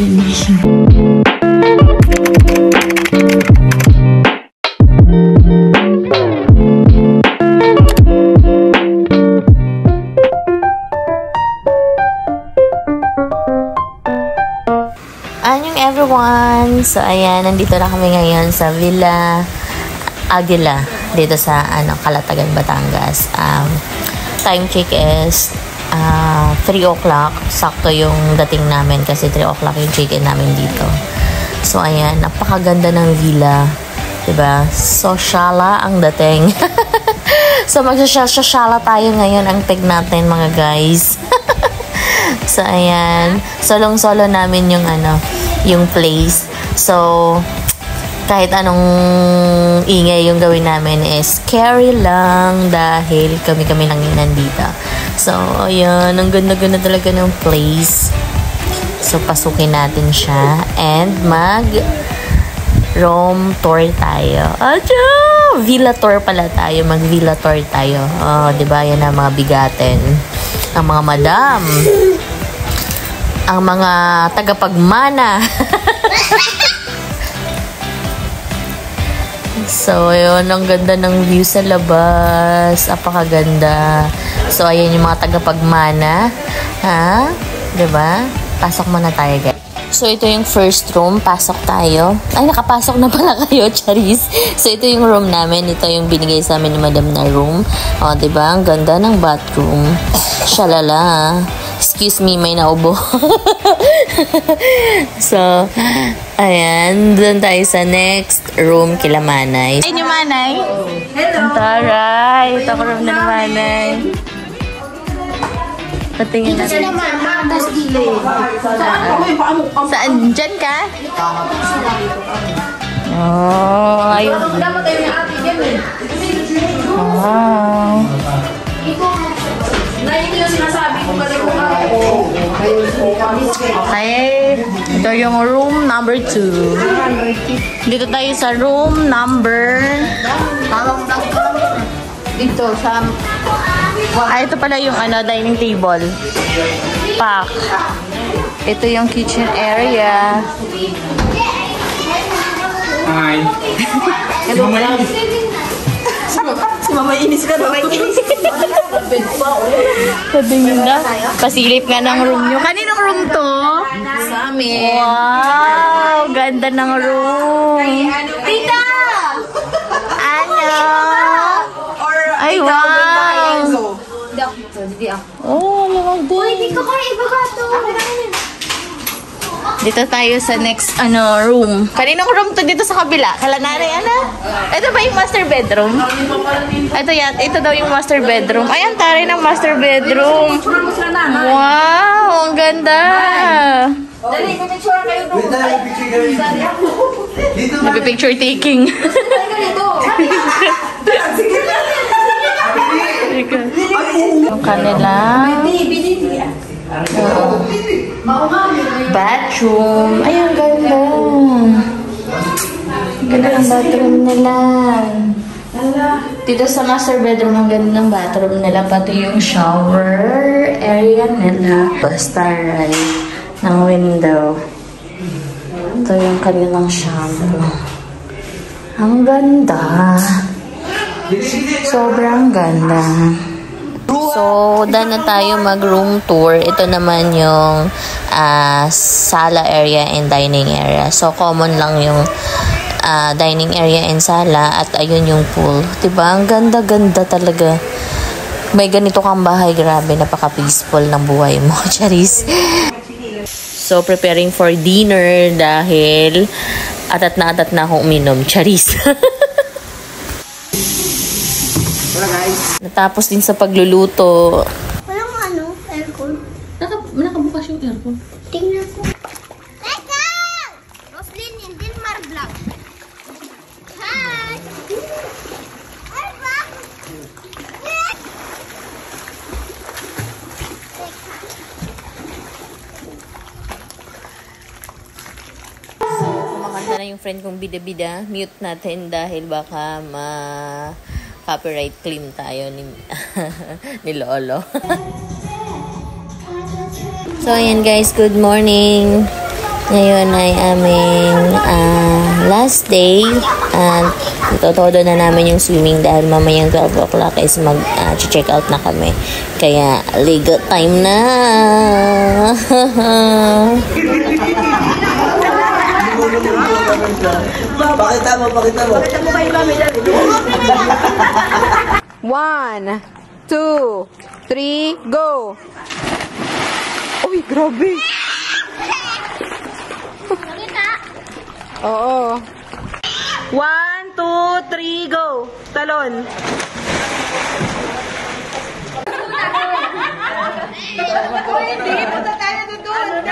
Anyong everyone! So, ayan, nandito na kami ngayon sa Villa Aguila, dito sa Calatagan, Batangas. Time check is 3 o'clock. Sakto yung dating namin kasi 3 o'clock yung check-in namin dito. So, ayan, napakaganda ng villa. Diba? Sosyala ang dating. So, magsasyala tayo ngayon ang peg natin, mga guys. So, ayan. Solong-solo namin yung yung place. So, kahit anong ingay yung gawin namin is scary lang dahil kami-kami lang yun nandito. So, ayan. Ang ganda-ganda talaga ng place. So, pasukin natin siya and mag-room tour tayo. Adyo! Villa tour pala tayo. Mag-villa tour tayo. Oh, diba? Yan ang mga bigatin. Ang mga madam. Ang mga tagapagmana. So, yun. Ang ganda ng view sa labas. Apakaganda. So, ayan yung mga tagapagmana. Ha? Diba? Pasok muna tayo, guys. So, ito yung first room. Pasok tayo. Ay, nakapasok na pala kayo, Charis. So, ito yung room namin. Ito yung binigay sa amin ni Madam na room. O, diba? Ang ganda ng bathroom. Shalala. Excuse me, may naubo. So, ayan. Doon tayo sa next room kila Manay. Ay, ni Manay. Hello. Ang taray. Ito ang room na ni Manay. Patingin natin. Dito naman, matas dito. Saan? Diyan ka? Oh, ayun. Dapat tayo yung ate dyan eh. Wow. Ito yung sinasabi ko pala kung ako. Okay. Ito yung room number 2. Dito tayo sa room number... Dito sa... ito pala yung dining table. Pack. Ito yung kitchen area. Hi. Hello. Si Mama inis ka na. Sabihin na. Pasilip nga ng room nyo. Kaninong room to? Sa amin. Wow! Ganda ng room. Tita! Ano? Ay, wow! Oh, lamang din. Uy, di ko kaya iba ka to. Dito tayo sa next room. Kaninong room to dito sa kabila? Kala nanay, Ito ba yung master bedroom? Ito yan. Ito daw yung master bedroom. Ayan, taray ng master bedroom. Wow! Ang ganda! Dali, pipicture kayo doon. Nagpipicture taking. Yung kanila bathroom. Ay, ang ganda. Ang ganda ng bathroom nila. Dito sa master bedroom, ang ganda ng bathroom nila. Pati yung shower area nila. Starlight ng window. Ito yung kanilang shampoo. Ang ganda. Sobrang ganda. So, dahil na tayo mag-room tour, ito naman yung sala area and dining area. So, common lang yung dining area and sala at ayun yung pool. Diba? Ang ganda-ganda talaga. May ganito kang bahay, grabe, napaka-peaceful ng buhay mo, Charis. So, preparing for dinner dahil atat na akong uminom, Charis. Natapos din sa pagluluto. Walang aircon. Nakabukas yung aircon. Tingnan ko. Teka! Roslyn, hindi Marvlog. Hi! Ay, bakit? So, kumakanta na yung friend kong bida-bida. Mute natin dahil baka copyright claim tayo ni Lolo. So, ayan guys, good morning. Ngayon ay aming last day at itotodo na namin yung swimming dahil mamayang 12 o'clock is mag-check out na kami. Kaya ligo time na! Pakita mo. Pakita mo kay Mami. 1, 2, 3, go! Uy, grabe! Nakita? Oo. 1, 2, 3, go! Talon! Hindi, punta tayo doon!